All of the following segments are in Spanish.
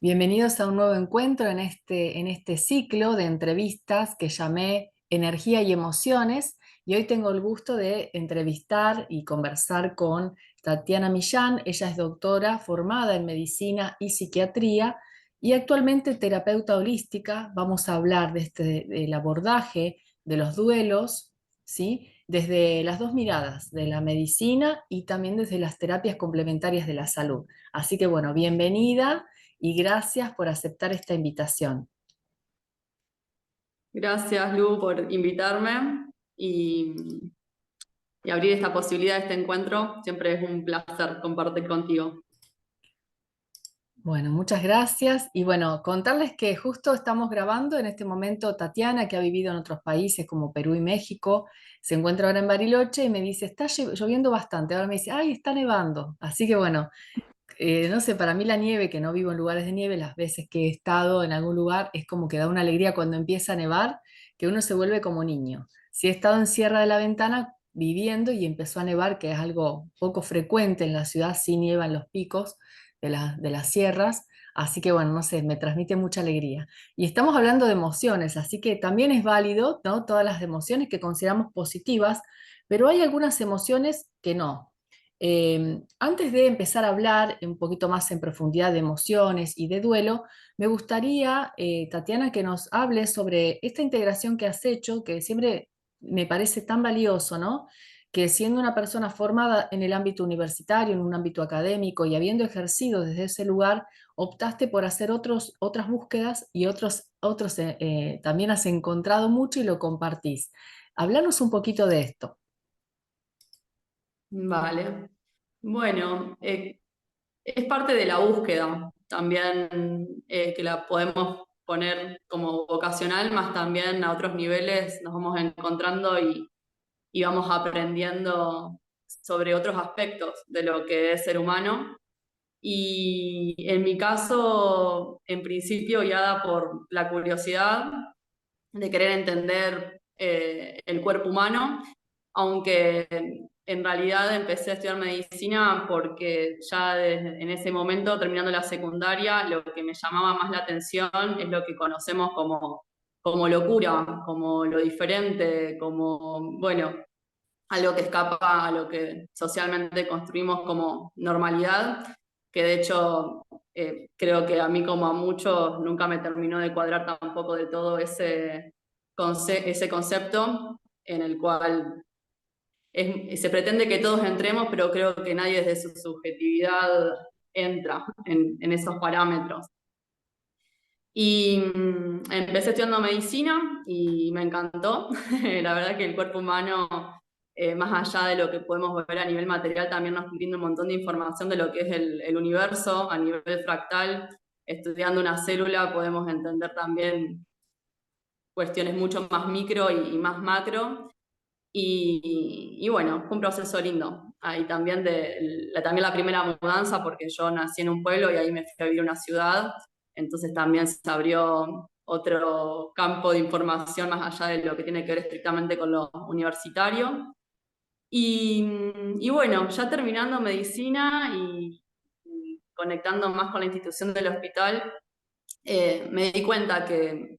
Bienvenidos a un nuevo encuentro en este ciclo de entrevistas que llamé Energía y Emociones. Y hoy tengo el gusto de entrevistar y conversar con Tatiana Millán. Ella es doctora formada en medicina y psiquiatría y actualmente terapeuta holística. Vamos a hablar del abordaje de los duelos, ¿sí? Desde las dos miradas, de la medicina y también desde las terapias complementarias de la salud. Así que bueno, bienvenida y gracias por aceptar esta invitación. Gracias, Lu, por invitarme y abrir esta posibilidad de este encuentro. Siempre es un placer compartir contigo. Bueno, muchas gracias. Y bueno, contarles que justo estamos grabando en este momento Tatiana, que ha vivido en otros países como Perú y México, se encuentra ahora en Bariloche y me dice, está lloviendo bastante. Ahora me dice, ay, está nevando. Así que bueno, no sé, para mí la nieve, que no vivo en lugares de nieve, las veces que he estado en algún lugar, es como que da una alegría cuando empieza a nevar, que uno se vuelve como niño. Si he estado en Sierra de la Ventana viviendo y empezó a nevar, que es algo poco frecuente en la ciudad, sí nieva en los picos de las sierras, así que bueno, no sé, me transmite mucha alegría. Y estamos hablando de emociones, así que también es válido, ¿no? Todas las emociones que consideramos positivas, pero hay algunas emociones que no. Antes de empezar a hablar un poquito más en profundidad de emociones y de duelo, me gustaría, Tatiana, que nos hables sobre esta integración que has hecho, que siempre me parece tan valioso, ¿no? Que siendo una persona formada en el ámbito universitario, en un ámbito académico y habiendo ejercido desde ese lugar, optaste por hacer otras búsquedas y también has encontrado mucho y lo compartís. Háblanos un poquito de esto. Vale. Bueno, es parte de la búsqueda también, que la podemos poner como vocacional, más también a otros niveles nos vamos encontrando y vamos aprendiendo sobre otros aspectos de lo que es ser humano. Y en mi caso, en principio, guiada por la curiosidad de querer entender el cuerpo humano, aunque en realidad empecé a estudiar medicina porque ya en ese momento, terminando la secundaria, lo que me llamaba más la atención es lo que conocemos como locura, como lo diferente, como, bueno, algo que escapa a lo que socialmente construimos como normalidad, que de hecho creo que a mí como a muchos nunca me terminó de cuadrar tampoco de todo ese concepto en el cual se pretende que todos entremos, pero creo que nadie desde su subjetividad entra en esos parámetros. Y empecé estudiando medicina y me encantó. La verdad que el cuerpo humano, más allá de lo que podemos ver a nivel material, también nos brinda un montón de información de lo que es el universo a nivel fractal. Estudiando una célula podemos entender también cuestiones mucho más micro y más macro. Y bueno, fue un proceso lindo. Ahí también, también la primera mudanza, porque yo nací en un pueblo y ahí me fui a vivir a una ciudad, entonces también se abrió otro campo de información más allá de lo que tiene que ver estrictamente con lo universitario. Y, y bueno, ya terminando medicina y conectando más con la institución del hospital, me di cuenta que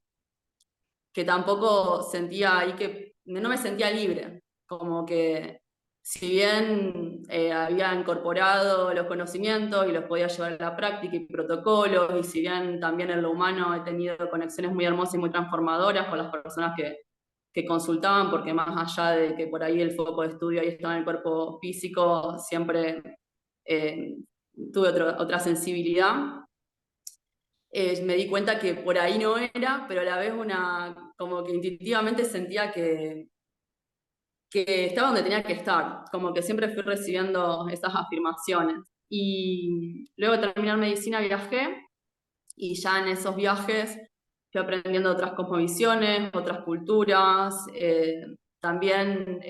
tampoco sentía ahí que no me sentía libre, como que si bien había incorporado los conocimientos y los podía llevar a la práctica y protocolos, y si bien también en lo humano he tenido conexiones muy hermosas y muy transformadoras con las personas que consultaban, porque más allá de que por ahí el foco de estudio ahí estaba en el cuerpo físico, siempre eh, tuve otra sensibilidad. Me di cuenta que por ahí no era, pero a la vez como que intuitivamente sentía que estaba donde tenía que estar, como que siempre fui recibiendo esas afirmaciones. Y luego de terminar medicina viajé y ya en esos viajes fui aprendiendo otras cosmovisiones, otras culturas, también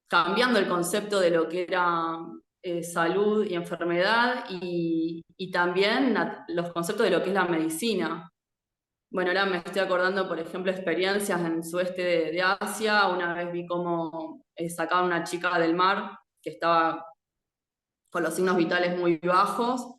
cambiando el concepto de lo que era salud y enfermedad y también los conceptos de lo que es la medicina. Bueno, ahora me estoy acordando, por ejemplo, experiencias en el sudeste de Asia. Una vez vi cómo sacaban una chica del mar que estaba con los signos vitales muy bajos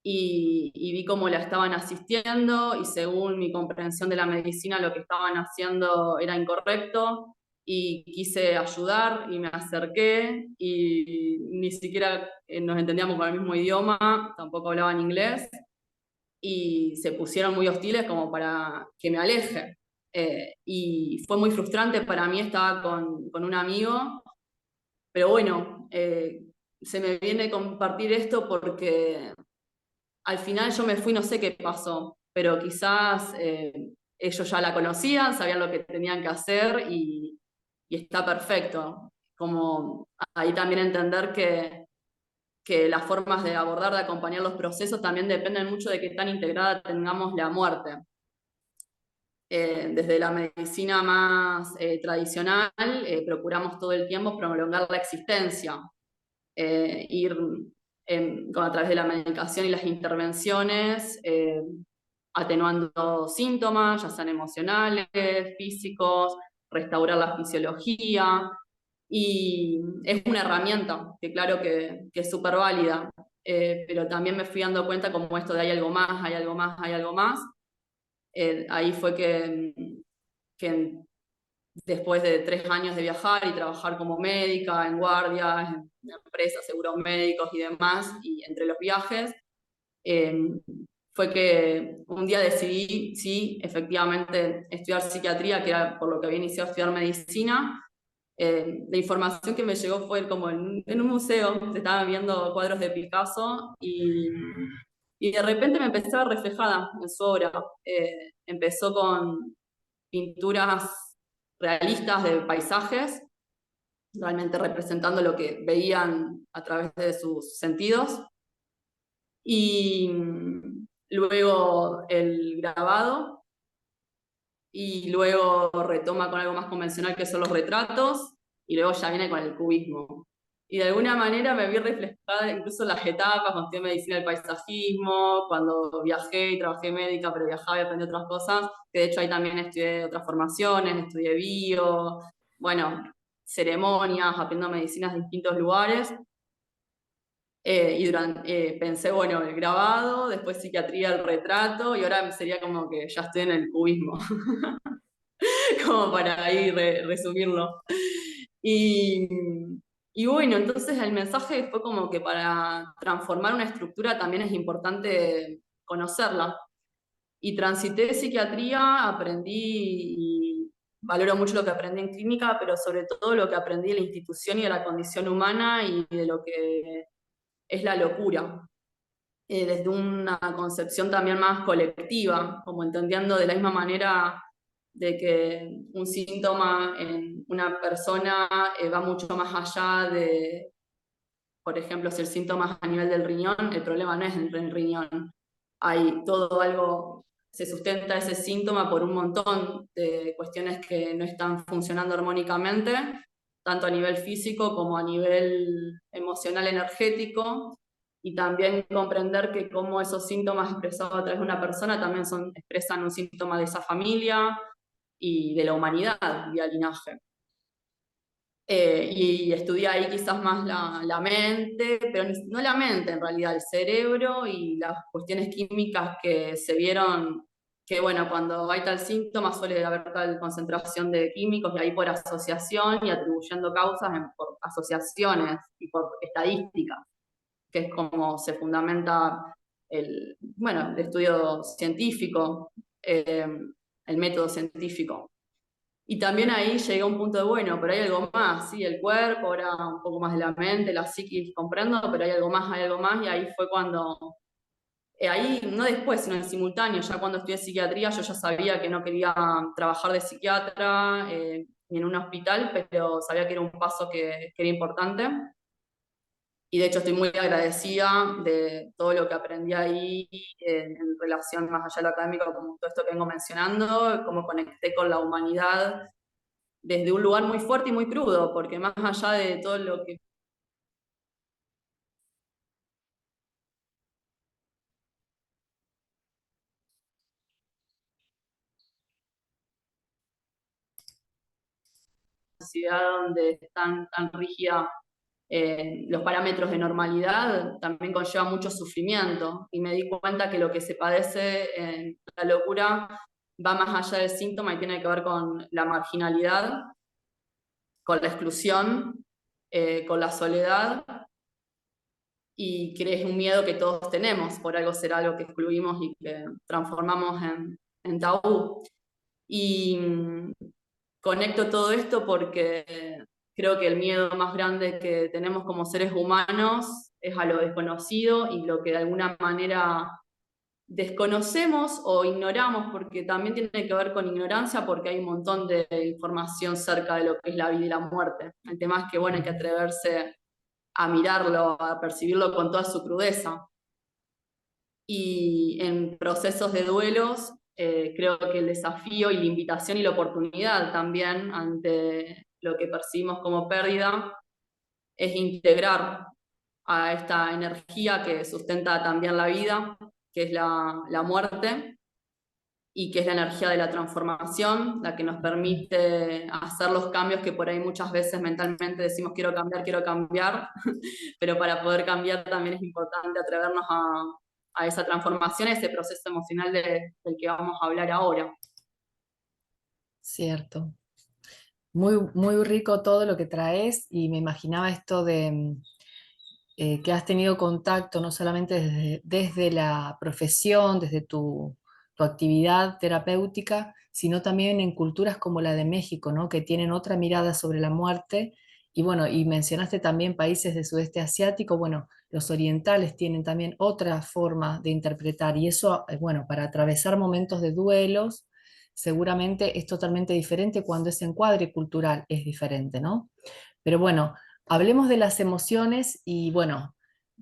y vi cómo la estaban asistiendo y según mi comprensión de la medicina lo que estaban haciendo era incorrecto y quise ayudar y me acerqué y ni siquiera nos entendíamos con el mismo idioma, tampoco hablaban inglés y se pusieron muy hostiles como para que me aleje. Y fue muy frustrante para mí, estaba con un amigo, pero bueno, se me viene a compartir esto porque al final yo me fui, no sé qué pasó, pero quizás ellos ya la conocían, sabían lo que tenían que hacer y está perfecto. Como ahí también entender que las formas de abordar, de acompañar los procesos también dependen mucho de qué tan integrada tengamos la muerte. Desde la medicina más tradicional, procuramos todo el tiempo prolongar la existencia, ir a través de la medicación y las intervenciones, atenuando síntomas, ya sean emocionales, físicos, restaurar la fisiología, y es una herramienta que claro que es súper válida, pero también me fui dando cuenta como esto de hay algo más, hay algo más, hay algo más. Ahí fue que después de 3 años de viajar y trabajar como médica, en guardias, en empresas, seguros médicos y demás, y entre los viajes, eh, fue que un día decidí, sí, efectivamente, estudiar psiquiatría, que era por lo que había iniciado a estudiar medicina. La información que me llegó fue como en un museo, se estaban viendo cuadros de Picasso y de repente me empecé a ver reflejada en su obra. Empezó con pinturas realistas de paisajes, realmente representando lo que veían a través de sus sentidos. Y luego el grabado, y luego retoma con algo más convencional que son los retratos, y luego ya viene con el cubismo. Y de alguna manera me vi reflejada incluso en las etapas, cuando estudié medicina del paisajismo, cuando viajé y trabajé médica, pero viajaba y aprendí otras cosas, que de hecho ahí también estudié otras formaciones, estudié bio, bueno, ceremonias, aprendo medicinas de distintos lugares, pensé, bueno, el grabado, después psiquiatría, el retrato, y ahora sería como que ya estoy en el cubismo, como para ahí resumirlo. Y, y bueno, entonces el mensaje fue como que para transformar una estructura también es importante conocerla. Y transité psiquiatría, aprendí y valoro mucho lo que aprendí en clínica, pero sobre todo lo que aprendí de la institución y de la condición humana y de lo que es la locura, desde una concepción también más colectiva, como entendiendo de la misma manera de que un síntoma en una persona va mucho más allá de, por ejemplo, si el síntoma es a nivel del riñón, el problema no es en el riñón. Hay todo algo, se sustenta ese síntoma por un montón de cuestiones que no están funcionando armónicamente, tanto a nivel físico como a nivel emocional, energético, y también comprender que cómo esos síntomas expresados a través de una persona también expresan un síntoma de esa familia y de la humanidad, vía linaje. Y estudié ahí quizás más la mente, pero no la mente en realidad, el cerebro y las cuestiones químicas que se vieron, que bueno, cuando hay tal síntoma suele haber tal concentración de químicos y ahí por asociación y atribuyendo causas por asociaciones y por estadísticas, que es como se fundamenta bueno, el estudio científico, el método científico. Y también ahí llegué a un punto de, bueno, pero hay algo más, sí, el cuerpo, ahora un poco más de la mente, la psiquis, comprendo, pero hay algo más, y ahí fue cuando, ahí no después, sino en simultáneo, ya cuando estudié psiquiatría, yo ya sabía que no quería trabajar de psiquiatra ni en un hospital, pero sabía que era un paso que era importante. Y de hecho estoy muy agradecida de todo lo que aprendí ahí en relación más allá de lo académico, como todo esto que vengo mencionando, cómo conecté con la humanidad desde un lugar muy fuerte y muy crudo, porque más allá de todo lo que la sociedad donde es tan rígida los parámetros de normalidad también conlleva mucho sufrimiento y me di cuenta que lo que se padece en la locura va más allá del síntoma y tiene que ver con la marginalidad, con la exclusión, con la soledad y que es un miedo que todos tenemos, por algo será algo que excluimos y que transformamos en tabú. Y conecto todo esto porque creo que el miedo más grande que tenemos como seres humanos es a lo desconocido y lo que de alguna manera desconocemos o ignoramos, porque también tiene que ver con ignorancia, porque hay un montón de información cerca de lo que es la vida y la muerte. El tema es que, bueno, hay que atreverse a mirarlo, a percibirlo con toda su crudeza. Y en procesos de duelos, creo que el desafío y la invitación y la oportunidad también ante lo que percibimos como pérdida es integrar a esta energía que sustenta también la vida, que es la muerte, y que es la energía de la transformación, la que nos permite hacer los cambios que por ahí muchas veces mentalmente decimos quiero cambiar, pero para poder cambiar también es importante atrevernos a esa transformación, a ese proceso emocional del que vamos a hablar ahora. Cierto. Muy, muy rico todo lo que traes y me imaginaba esto de que has tenido contacto no solamente desde la profesión, desde tu actividad terapéutica, sino también en culturas como la de México, ¿no? Que tienen otra mirada sobre la muerte. Y bueno, y mencionaste también países del sudeste asiático, bueno, los orientales tienen también otra forma de interpretar y eso, bueno, para atravesar momentos de duelos, seguramente es totalmente diferente cuando ese encuadre cultural es diferente, ¿no? Pero bueno, hablemos de las emociones y bueno,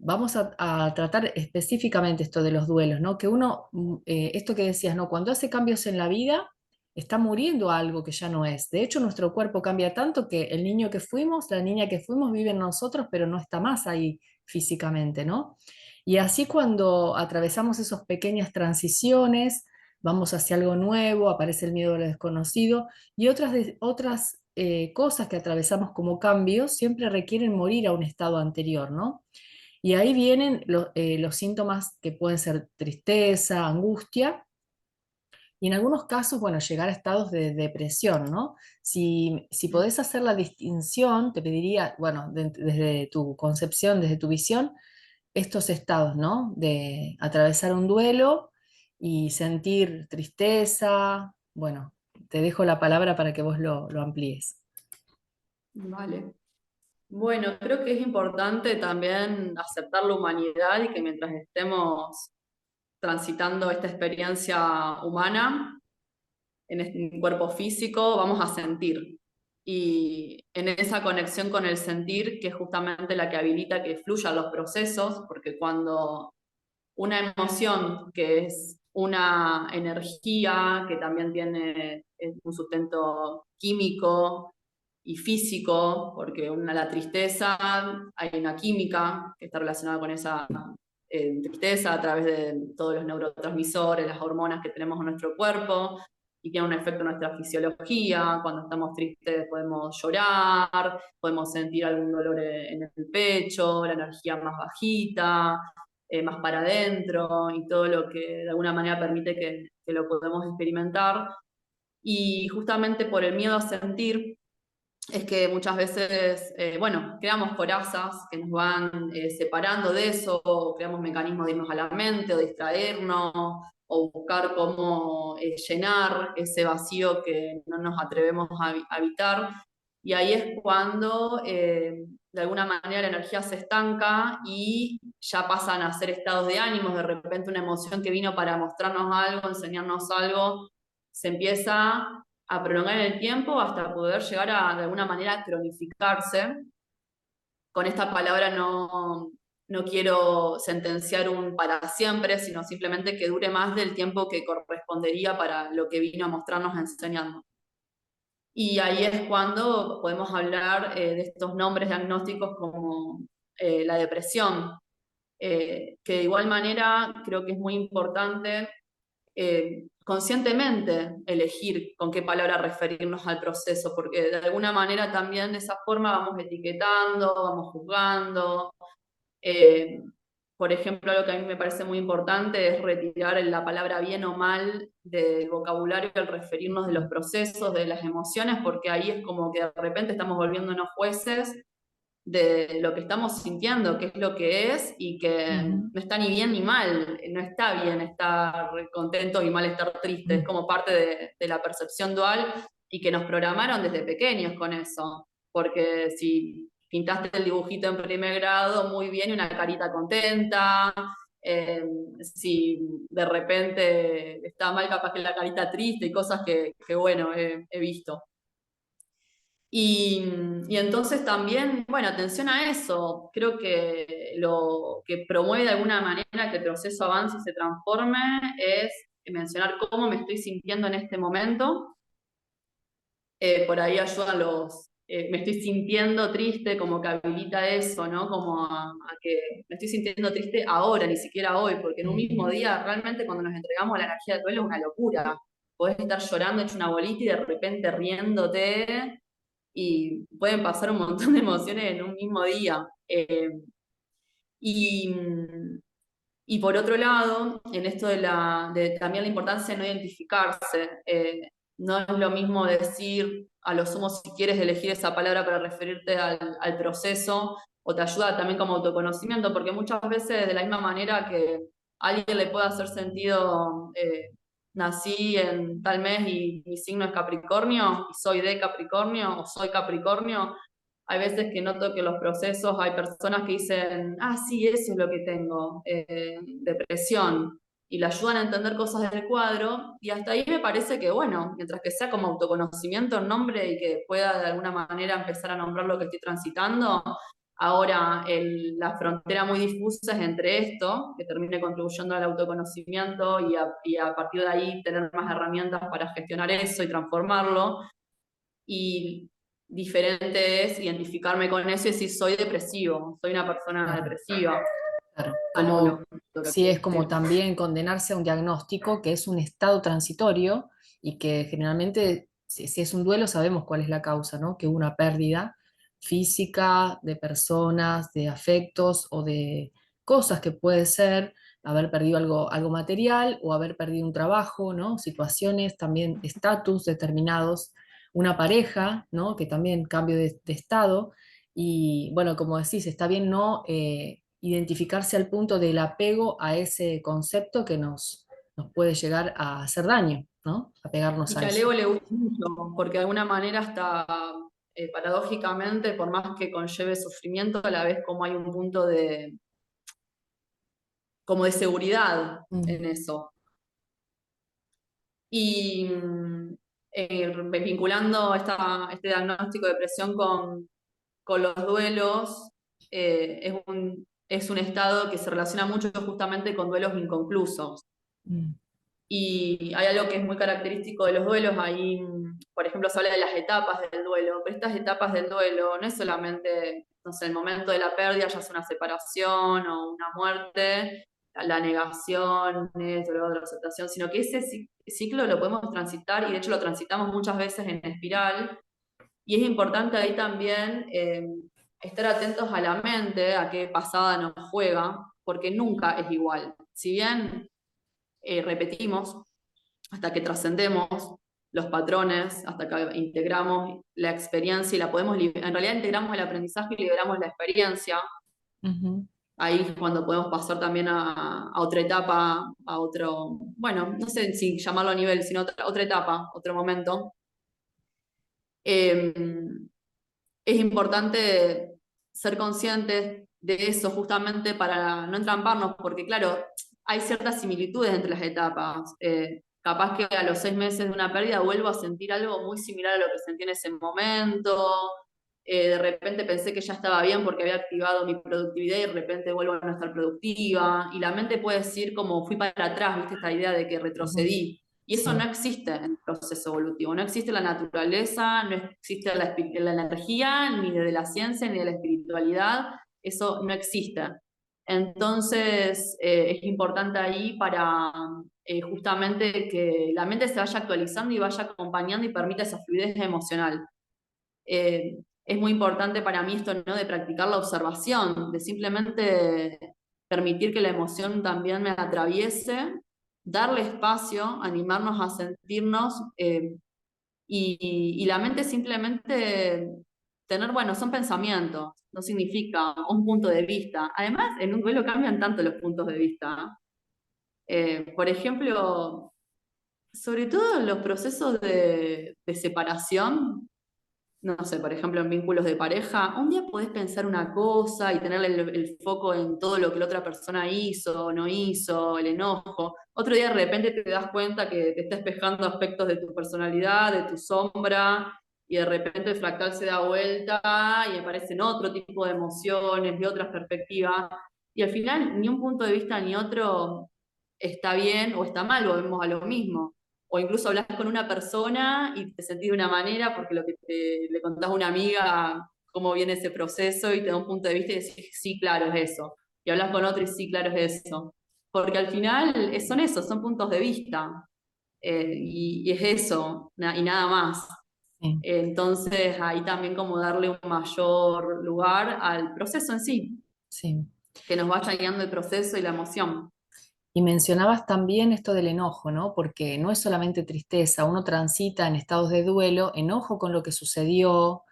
vamos a tratar específicamente esto de los duelos, ¿no? Que uno, esto que decías, ¿no? Cuando hace cambios en la vida, está muriendo algo que ya no es. De hecho, nuestro cuerpo cambia tanto que el niño que fuimos, la niña que fuimos, vive en nosotros, pero no está más ahí físicamente, ¿no? Y así cuando atravesamos esas pequeñas transiciones, vamos hacia algo nuevo, aparece el miedo a lo desconocido y otras cosas que atravesamos como cambios siempre requieren morir a un estado anterior, ¿no? Y ahí vienen los síntomas que pueden ser tristeza, angustia, y en algunos casos, bueno, llegar a estados de depresión, ¿no? Si podés hacer la distinción, te pediría, bueno, desde tu concepción, desde tu visión, estos estados, ¿no? De atravesar un duelo y sentir tristeza, bueno, te dejo la palabra para que vos lo amplíes. Vale. Bueno, creo que es importante también aceptar la humanidad y que mientras estemos transitando esta experiencia humana, en este cuerpo físico, vamos a sentir. Y en esa conexión con el sentir, que es justamente la que habilita que fluyan los procesos, porque cuando una emoción que es una energía, que también tiene un sustento químico y físico, porque la tristeza, hay una química que está relacionada con esa tristeza a través de todos los neurotransmisores, las hormonas que tenemos en nuestro cuerpo, y tiene un efecto en nuestra fisiología. Cuando estamos tristes podemos llorar, podemos sentir algún dolor en el pecho, la energía más bajita, más para adentro y todo lo que de alguna manera permite que lo podamos experimentar. Y justamente por el miedo a sentir es que muchas veces, bueno, creamos corazas que nos van separando de eso, o creamos mecanismos de irnos a la mente, o distraernos, o buscar cómo llenar ese vacío que no nos atrevemos a habitar. Y ahí es cuando, de alguna manera, la energía se estanca y ya pasan a ser estados de ánimos, de repente una emoción que vino para mostrarnos algo, enseñarnos algo, se empieza a prolongar en el tiempo hasta poder llegar a, de alguna manera, cronificarse. Con esta palabra no quiero sentenciar un para siempre, sino simplemente que dure más del tiempo que correspondería para lo que vino a mostrarnos enseñando. Y ahí es cuando podemos hablar de estos nombres diagnósticos como la depresión, que de igual manera creo que es muy importante conscientemente elegir con qué palabra referirnos al proceso, porque de alguna manera también de esa forma vamos etiquetando, vamos juzgando. Eh, por ejemplo, algo que a mí me parece muy importante es retirar la palabra bien o mal del vocabulario al referirnos de los procesos, de las emociones, porque ahí es como que de repente estamos volviéndonos jueces de lo que estamos sintiendo, qué es lo que es, y que Ujú, no está ni bien ni mal, no está bien estar contento y mal estar triste, es ujú, como parte de la percepción dual y que nos programaron desde pequeños con eso, porque si pintaste el dibujito en primer grado, muy bien, y una carita contenta, eh, si de repente está mal, capaz que la carita triste y cosas que bueno, he visto. Y entonces también, bueno, atención a eso. Creo que lo que promueve de alguna manera que el proceso avance y se transforme es mencionar cómo me estoy sintiendo en este momento. Por ahí ayudan me estoy sintiendo triste, como que habilita eso, ¿no? Como a que me estoy sintiendo triste ahora, ni siquiera hoy, porque en un mismo ujú. día, realmente cuando nos entregamos a la energía del duelo es una locura. Podés estar llorando hecho una bolita y de repente riéndote y pueden pasar un montón de emociones en un mismo día. Y, y por otro lado, en esto de también la importancia de no identificarse, no es lo mismo decir a lo sumo si quieres elegir esa palabra para referirte al proceso, o te ayuda también como autoconocimiento, porque muchas veces de la misma manera que a alguien le puede hacer sentido, nací en tal mes y mi signo es Capricornio, y soy de Capricornio, o soy Capricornio, hay veces que noto que los procesos, hay personas que dicen, ah, sí, eso es lo que tengo, depresión, y le ayudan a entender cosas del cuadro, y hasta ahí me parece que, bueno, mientras que sea como autoconocimiento en nombre y que pueda de alguna manera empezar a nombrar lo que estoy transitando, ahora la frontera muy difusa es entre esto, que termine contribuyendo al autoconocimiento y a partir de ahí tener más herramientas para gestionar eso y transformarlo, y diferente es identificarme con eso y decir soy depresivo, soy una persona Claro, depresiva. claro. Algo Como lo que sí quiero es como decir. también condenarse a un diagnóstico que es un estado transitorio y que generalmente, si es un duelo, sabemos cuál es la causa, ¿no? Que hubo una pérdida física de personas, de afectos o de cosas que puede ser haber perdido algo material o haber perdido un trabajo, ¿no? Situaciones, también estatus determinados, una pareja, ¿no? Que también cambio de estado. Y bueno, como decís, está bien no identificarse al punto del apego a ese concepto que nos puede llegar a hacer daño, ¿no? Apegarnos Y a que al eso. ego le gusta mucho, porque de alguna manera está, paradójicamente, por más que conlleve sufrimiento, a la vez como hay un punto como de seguridad Mm, en eso. Y vinculando este diagnóstico de depresión con los duelos, es un estado que se relaciona mucho justamente con duelos inconclusos. mm, Y hay algo que es muy característico de los duelos, ahí, por ejemplo, se habla de las etapas del duelo, pero estas etapas del duelo no es solamente, no sé, el momento de la pérdida, ya sea una separación o una muerte, la negación, esto, lo otro, la aceptación, sino que ese ciclo lo podemos transitar y de hecho lo transitamos muchas veces en espiral, y es importante ahí también estar atentos a la mente, a qué pasada nos juega, porque nunca es igual. Si bien repetimos hasta que trascendemos los patrones, hasta que integramos la experiencia y la podemos, en realidad integramos el aprendizaje y liberamos la experiencia. ujú, Ahí es cuando podemos pasar también a otra etapa, a otro, bueno, no sé si llamarlo a nivel, sino otra etapa, otro momento. Eh, es importante ser conscientes de eso justamente para no entramparnos, porque claro, hay ciertas similitudes entre las etapas. Capaz que a los 6 meses de una pérdida vuelvo a sentir algo muy similar a lo que sentí en ese momento. De repente pensé que ya estaba bien porque había activado mi productividad y de repente vuelvo a no estar productiva. Y la mente puede decir como fui para atrás, ¿viste? Esta idea de que ujú. retrocedí. Y eso no Sí, existe en el proceso evolutivo, no existe la naturaleza, no existe la energía, ni de la ciencia, ni de la espiritualidad, eso no existe. Entonces, es importante ahí para justamente que la mente se vaya actualizando y vaya acompañando y permita esa fluidez emocional. Es muy importante para mí esto, ¿no? De practicar la observación, de simplemente permitir que la emoción también me atraviese, darle espacio, animarnos a sentirnos y la mente simplemente tener, bueno, son pensamientos, no significa un punto de vista. Además, en un duelo cambian tanto los puntos de vista. Por ejemplo, sobre todo en los procesos de separación, no sé, por ejemplo, en vínculos de pareja, un día podés pensar una cosa y tener el foco en todo lo que la otra persona hizo o no hizo, el enojo. Otro día de repente te das cuenta que te está espejando aspectos de tu personalidad, de tu sombra, y de repente el fractal se da vuelta y aparecen otro tipo de emociones, de otras perspectivas. Y al final, ni un punto de vista ni otro está bien o está mal, volvemos a lo mismo o incluso hablas con una persona y te sentís de una manera porque le contás a una amiga cómo viene ese proceso y te da un punto de vista y decís, sí, claro, es eso. Y hablas con otro y sí, claro, es eso. Porque al final son esos, son puntos de vista. Y es eso, y nada más. Sí, Entonces ahí también como darle un mayor lugar al proceso en sí, sí. que nos vaya guiando el proceso y la emoción. Y mencionabas también esto del enojo, ¿no? Porque no es solamente tristeza, uno transita en estados de duelo, enojo con lo que sucedió,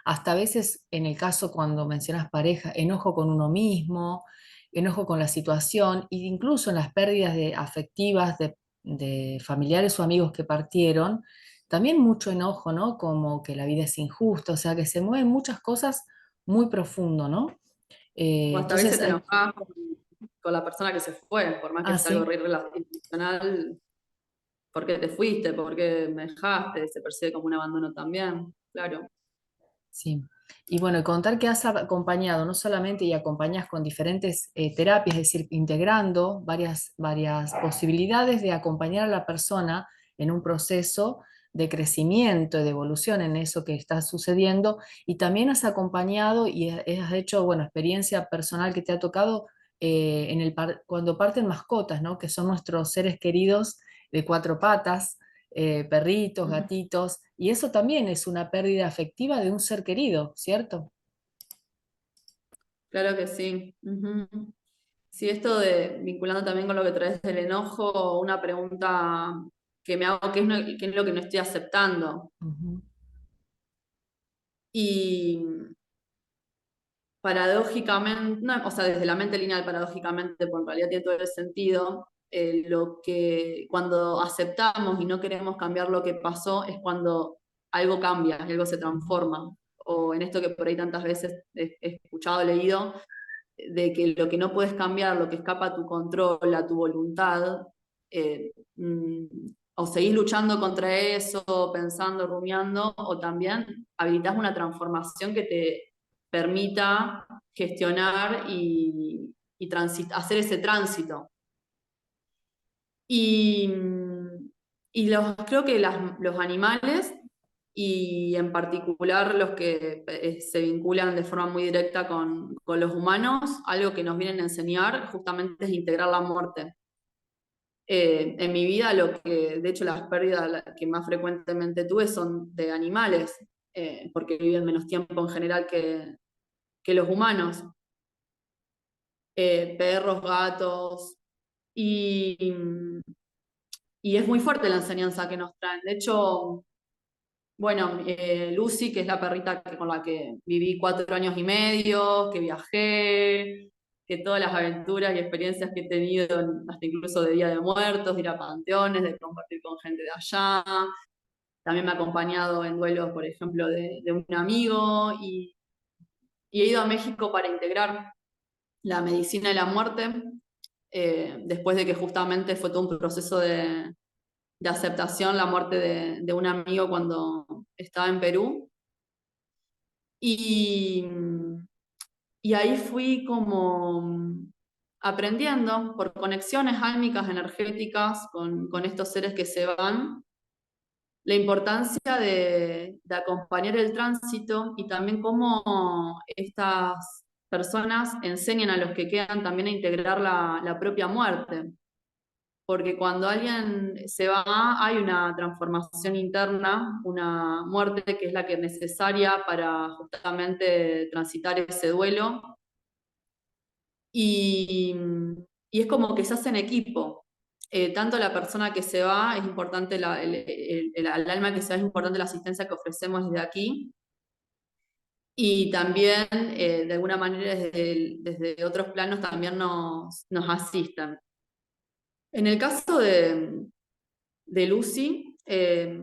hasta a veces en el caso cuando mencionas pareja, enojo con uno mismo, enojo con la situación, e incluso en las pérdidas afectivas de familiares o amigos que partieron, también mucho enojo, ¿no? Como que la vida es injusta, o sea, que se mueven muchas cosas muy profundo, ¿no? O hasta a veces Entonces, te enojás con la persona que se fue, por más que sea algo sí. re relacional, ¿por qué te fuiste? ¿Por qué me dejaste? Se percibe como un abandono también, claro. Sí. Y bueno, y contar que has acompañado no solamente y acompañas con diferentes terapias, es decir, integrando varias posibilidades de acompañar a la persona en un proceso de crecimiento y de evolución en eso que está sucediendo. Y también has acompañado y has hecho, bueno, experiencia personal que te ha tocado cuando parten mascotas, ¿no? Que son nuestros seres queridos de cuatro patas, perritos, Ujú. gatitos, y eso también es una pérdida afectiva de un ser querido, ¿cierto? Claro que sí. Ujú. Sí, esto de vinculando también con lo que traes del enojo, una pregunta que me hago, qué es lo que no estoy aceptando? Ujú, Y paradójicamente, no, o sea, desde la mente lineal, paradójicamente, porque en realidad tiene todo el sentido, lo que cuando aceptamos y no queremos cambiar lo que pasó es cuando algo cambia, algo se ujú. transforma. O en esto que por ahí tantas veces he escuchado, leído, de que lo que no puedes cambiar, lo que escapa a tu control, a tu voluntad, mm, o seguís luchando contra eso, pensando, rumiando, o también habilitas una transformación que te permita gestionar y hacer ese tránsito. Y, creo que los animales, y en particular los que se vinculan de forma muy directa con los humanos, algo que nos vienen a enseñar justamente es integrar la muerte. En mi vida, de hecho, las pérdidas que más frecuentemente tuve son de animales, porque viven menos tiempo en general que los humanos, perros, gatos, y, y es muy fuerte la enseñanza que nos traen. De hecho, bueno, Lucy, que es la perrita con la que viví 4 años y medio, que viajé, que todas las aventuras y experiencias que he tenido, hasta incluso de Día de Muertos, de ir a panteones, de compartir con gente de allá. También me ha acompañado en duelos, por ejemplo, de un amigo y he ido a México para integrar la medicina de la muerte, después de que justamente fue todo un proceso de aceptación la muerte de un amigo cuando estaba en Perú. Y, y ahí fui como aprendiendo por conexiones álmicas, energéticas con estos seres que se van, la importancia de acompañar el tránsito y también cómo estas personas enseñan a los que quedan también a integrar la propia muerte, porque cuando alguien se va hay una transformación interna, una muerte que es la que es necesaria para justamente transitar ese duelo y, y es como que se hace en equipo. Tanto la persona que se va es importante, el alma que se va es importante la asistencia que ofrecemos desde aquí y también de alguna manera desde otros planos también nos asisten. En el caso de Lucy,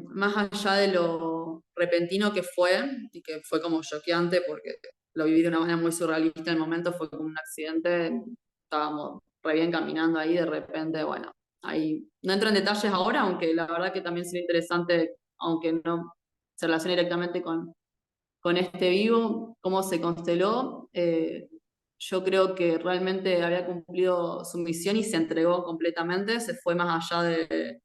más allá de lo repentino que fue, y que fue como choqueante porque lo viví de una manera muy surrealista en el momento, fue como un accidente, estábamos re bien caminando ahí, de repente, bueno, ahí no entro en detalles ahora, aunque la verdad que también sería interesante, aunque no se relacione directamente con este vivo, cómo se consteló. Yo creo que realmente había cumplido su misión y se entregó completamente, se fue más allá de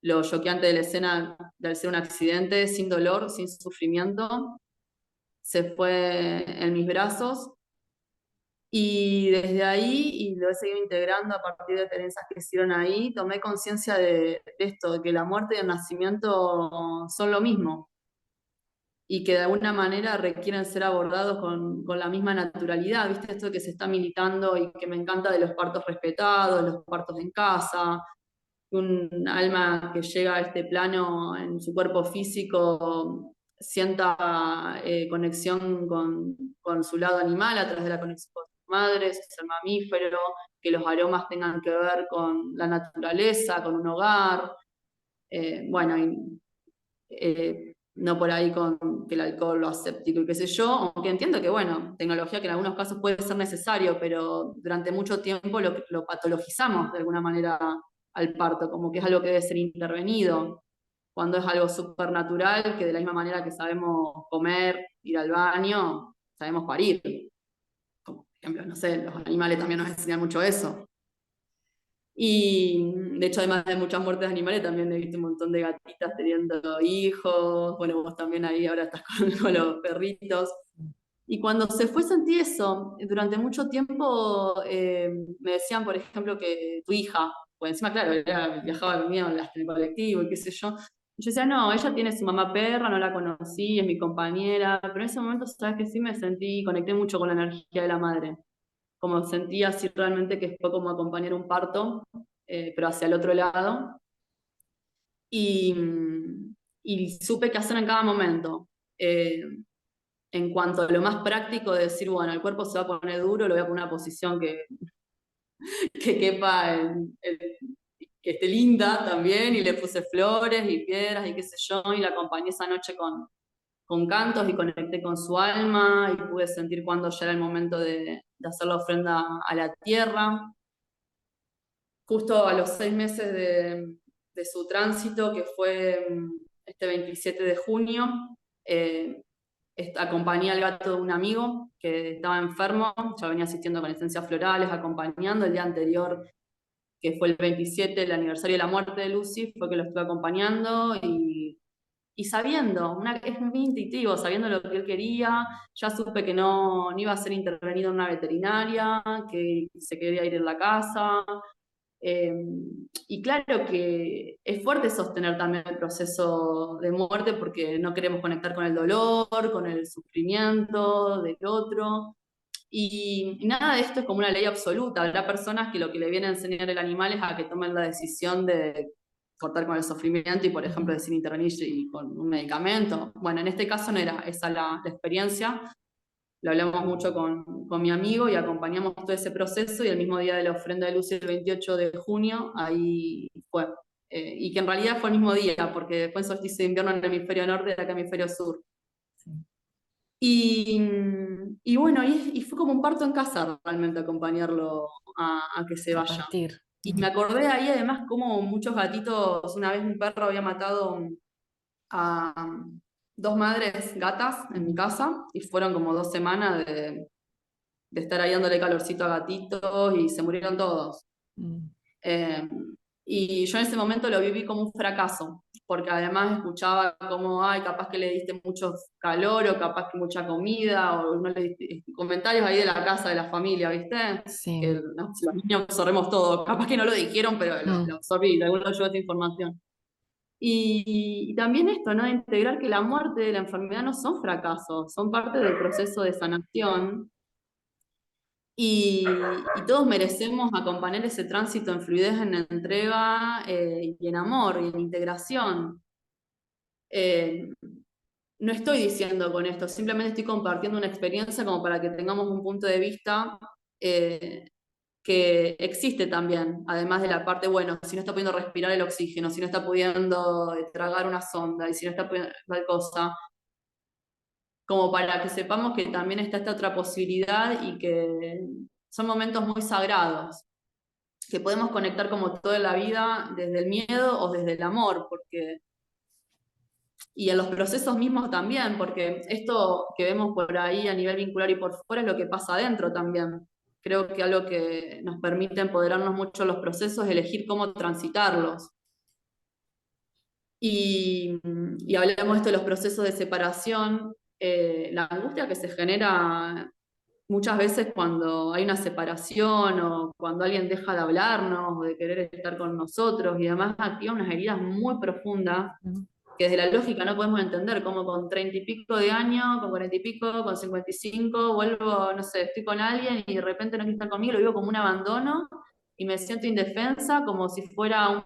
lo choqueante de la escena de al ser un accidente, sin dolor, sin sufrimiento, se fue en mis brazos y desde ahí, y lo he seguido integrando a partir de experiencias que hicieron ahí, tomé conciencia de esto, de que la muerte y el nacimiento son lo mismo y que de alguna manera requieren ser abordados con la misma naturalidad, ¿viste? Esto que se está militando y que me encanta de los partos respetados, los partos en casa, un alma que llega a este plano en su cuerpo físico sienta conexión con su lado animal a través de la conexión con sus madres, su ser mamífero, que los aromas tengan que ver con la naturaleza, con un hogar, bueno, y, no por ahí con que el alcohol lo aséptico y qué sé yo, aunque entiendo que, bueno, tecnología que en algunos casos puede ser necesario, pero durante mucho tiempo lo patologizamos de alguna manera al parto, como que es algo que debe ser intervenido, cuando es algo supernatural, que de la misma manera que sabemos comer, ir al baño, sabemos parir. Como, por ejemplo, no sé, los animales también nos enseñan mucho eso. Y de hecho, además de muchas muertes de animales, también he visto un montón de gatitas teniendo hijos. Bueno, vos también ahí ahora estás con los perritos. Y cuando se fue sentí eso. Durante mucho tiempo me decían, por ejemplo, que tu hija, pues encima, claro, viajaba conmigo en el colectivo y qué sé yo. Y yo decía, no, ella tiene su mamá perra, no la conocí, es mi compañera. Pero en ese momento, sabes que sí me sentí, conecté mucho con la energía de la madre, como sentía así realmente que fue como acompañar un parto, pero hacia el otro lado. Y, y supe qué hacer en cada momento. En cuanto a lo más práctico de decir, bueno, el cuerpo se va a poner duro, lo voy a poner en una posición que quepa, que esté linda también, y le puse flores y piedras y qué sé yo, y la acompañé esa noche con cantos y conecté con su alma y pude sentir cuando ya era el momento de hacer la ofrenda a la tierra. Justo a los 6 meses de su tránsito, que fue este 27 de junio, eh, acompañé al gato de un amigo que estaba enfermo, ya venía asistiendo con esencias florales, acompañando el día anterior, que fue el 27, el aniversario de la muerte de Lucy, fue que lo estuve acompañando y sabiendo, es muy intuitivo, sabiendo lo que él quería, ya supe que no iba a ser intervenido en una veterinaria, que se quería ir en la casa, eh, y claro que es fuerte sostener también el proceso de muerte porque no queremos conectar con el dolor, con el sufrimiento del otro. Y nada de esto es como una ley absoluta. Habrá personas que lo que le viene a enseñar el animal es a que tomen la decisión de cortar con el sufrimiento y, por ejemplo, decir intervenir y con un medicamento. Bueno, en este caso no era esa la experiencia, lo hablamos mucho con mi amigo y acompañamos todo ese proceso y el mismo día de la ofrenda de Lucy, el 28 de junio, ahí fue. Y que en realidad fue el mismo día, porque después solsticio de invierno en el hemisferio norte y acá en el hemisferio sur. Sí, Y, y bueno, y fue como un parto en casa realmente acompañarlo a que se a vaya. partir. Y me acordé ahí además como muchos gatitos, una vez un perro había matado a dos madres gatas en mi casa y fueron como 2 semanas de estar ahí dándole calorcito a gatitos y se murieron todos. Mm, Eh, y yo en ese momento lo viví como un fracaso, porque además escuchaba como, ay, capaz que le diste mucho calor o capaz que mucha comida o no le diste, comentarios ahí de la casa, de la familia, ¿viste? Que Sí. los niños absorbemos todo, capaz que no lo dijeron, pero lo Mm, absorbí, de algún lado llegó esta información. Y también esto, ¿no? Integrar que la muerte y la enfermedad no son fracasos, son parte del proceso de sanación y todos merecemos acompañar ese tránsito en fluidez, en entrega y en amor y en integración. Eh, no estoy diciendo con esto, simplemente estoy compartiendo una experiencia como para que tengamos un punto de vista eh, que existe también, además de la parte, bueno, si no está pudiendo respirar el oxígeno, si no está pudiendo tragar una sonda y si no está pudiendo tal cosa, como para que sepamos que también está esta otra posibilidad y que son momentos muy sagrados, que podemos conectar como toda la vida desde el miedo o desde el amor, porque, y en los procesos mismos también, porque esto que vemos por ahí a nivel vincular y por fuera es lo que pasa adentro también. Creo que algo que nos permite empoderarnos mucho en los procesos es elegir cómo transitarlos. Y hablamos esto de los procesos de separación, la angustia que se genera muchas veces cuando hay una separación o cuando alguien deja de hablarnos o de querer estar con nosotros y demás, activa unas heridas muy profundas mm. que desde la lógica no podemos entender, como con 30 y pico de años, con 40 y pico, con 55, vuelvo, no sé, estoy con alguien y de repente no quiere estar conmigo, lo vivo como un abandono y me siento indefensa, como si fuera un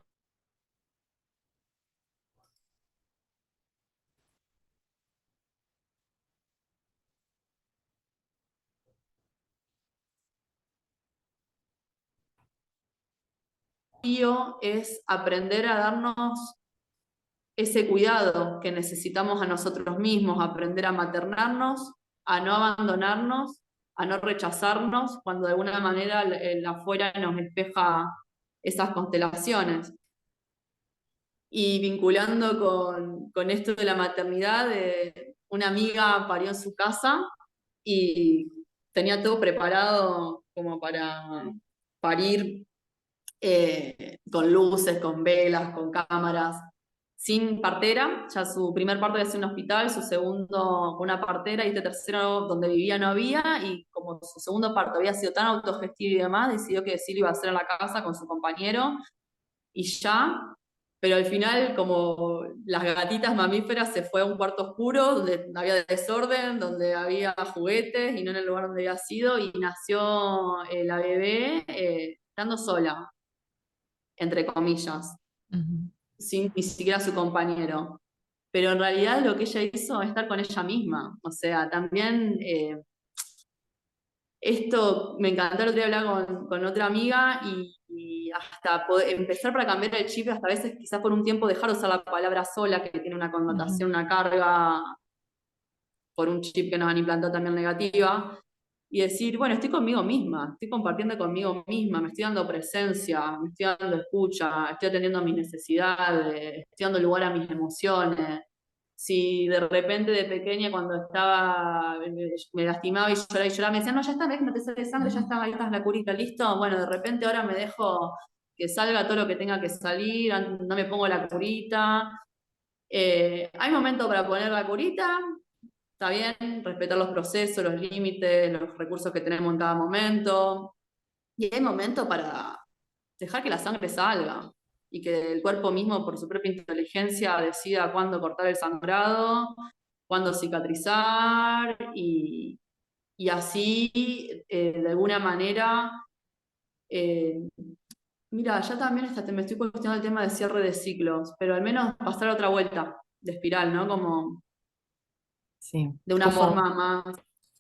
desafío, es aprender a darnos ese cuidado que necesitamos a nosotros mismos, aprender a maternarnos, a no abandonarnos, a no rechazarnos cuando de alguna manera el afuera nos espeja esas constelaciones. Y vinculando con esto de la maternidad, una amiga parió en su casa y tenía todo preparado como para parir con luces, con velas, con cámaras, sin partera. Ya su primer parto había sido en un hospital, su segundo con una partera y este tercero donde vivía no había, y como su segundo parto había sido tan autogestivo y demás, decidió que sí lo iba a hacer en la casa con su compañero y ya. Pero al final, como las gatitas mamíferas, se fue a un cuarto oscuro donde había desorden, donde había juguetes y no en el lugar donde había sido, y nació la bebé estando sola, entre comillas, Ujú. sin ni siquiera su compañero. Pero en realidad lo que ella hizo es estar con ella misma. O sea, también esto me encantó el otro día hablar con otra amiga y hasta empezar para cambiar el chip, hasta a veces quizás por un tiempo dejar de usar la palabra sola, que tiene una Ujú. connotación, una carga por un chip que nos han implantado también negativa, y decir, bueno, estoy conmigo misma, estoy compartiendo conmigo misma, me estoy dando presencia, me estoy dando escucha, estoy atendiendo a mis necesidades, estoy dando lugar a mis emociones. Si de repente de pequeña cuando estaba, me lastimaba y lloraba, me decían, no, ya está, ves que no te sale sangre, ya está, ahí está la curita, listo. Bueno, de repente ahora me dejo que salga todo lo que tenga que salir, no me pongo la curita. Hay momentos para poner la curita, está bien, respetar los procesos, los límites, los recursos que tenemos en cada momento. Y hay momentos para dejar que la sangre salga y que el cuerpo mismo, por su propia inteligencia, decida cuándo cortar el sangrado, cuándo cicatrizar y así, de alguna manera, eh, mira, ya también me estoy cuestionando el tema de cierre de ciclos, pero al menos pasar otra vuelta de espiral, ¿no? Como Sí, de una como, forma más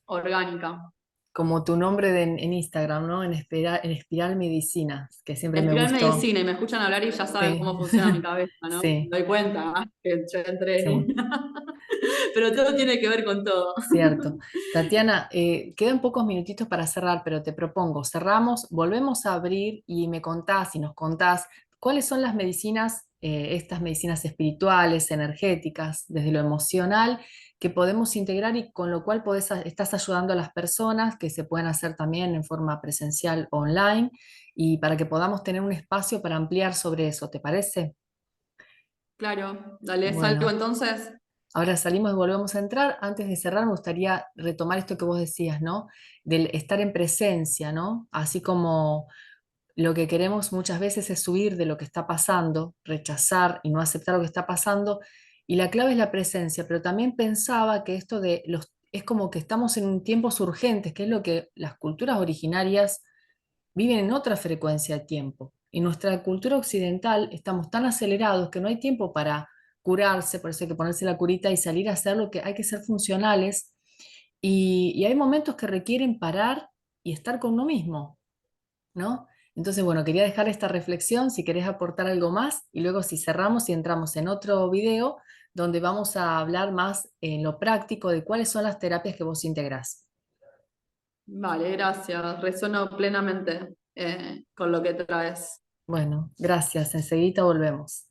orgánica. como tu nombre en Instagram, ¿no? En Espiral Medicinas, que siempre me Espiral gustó. medicina y me escuchan hablar y ya saben Sí, cómo funciona mi cabeza, ¿no? sí, Me doy cuenta que yo entré en sí. una. Pero todo tiene que ver con todo. Cierto. Tatiana, quedan pocos minutitos para cerrar, pero te propongo, cerramos, volvemos a abrir y me contás y nos contás cuáles son las medicinas, estas medicinas espirituales, energéticas, desde lo emocional, que podemos integrar y con lo cual estás ayudando a las personas que se pueden hacer también en forma presencial o online y para que podamos tener un espacio para ampliar sobre eso, ¿te parece? Claro, dale, salgo Bueno, entonces. ahora salimos y volvemos a entrar. Antes de cerrar, me gustaría retomar esto que vos decías, ¿no? Del estar en presencia, ¿no? Así como lo que queremos muchas veces es huir de lo que está pasando, rechazar y no aceptar lo que está pasando. Y la clave es la presencia, pero también pensaba que esto de los, es como que estamos en tiempos urgentes, que es lo que las culturas originarias viven en otra frecuencia de tiempo. En nuestra cultura occidental estamos tan acelerados que no hay tiempo para curarse, por eso hay que ponerse la curita y salir a hacer lo que hay que ser funcionales. Y hay momentos que requieren parar y estar con uno mismo, ¿no? Entonces, bueno, quería dejar esta reflexión, si querés aportar algo más, y luego si cerramos y entramos en otro video donde vamos a hablar más en lo práctico de cuáles son las terapias que vos integrás. Vale, gracias. Resono plenamente con lo que traes. Bueno, gracias, enseguida volvemos.